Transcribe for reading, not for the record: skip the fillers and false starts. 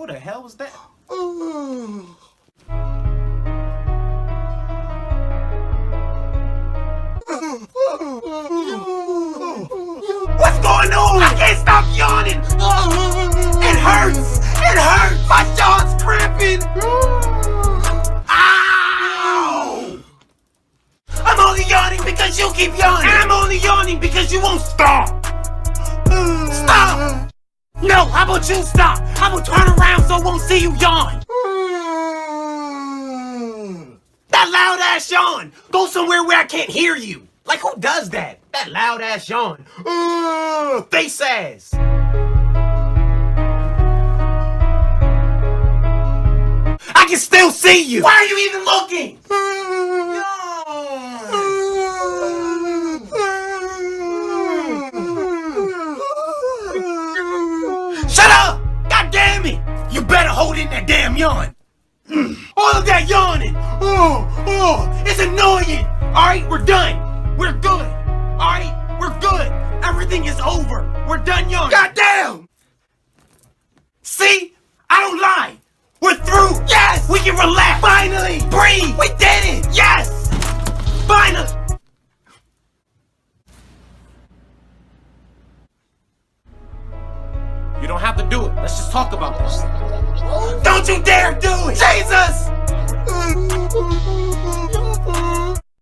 Who the hell was that? What's going on? I can't stop yawning. It hurts. It hurts. My jaw's cramping. Ow! I'm only yawning because you keep yawning. And I'm only yawning because you won't stop. Stop! No, how about you stop? How about turn around so I won't see you yawn? That loud ass yawn! Go somewhere where I can't hear you. Like who does that? That loud ass yawn. Face ass. I can still see you. Why are you even looking? Shut up! God damn it! You better hold in that damn yawn. All of that yawning. It's annoying. All right, we're done. We're good. All right, we're good. Everything is over. We're done yawning. God damn! See? I don't lie. We're through. Yes! We can relax. Finally! Breathe! We did it! Yes! Finally! You don't have to do it. Let's just talk about this. Don't you dare do it! Jesus!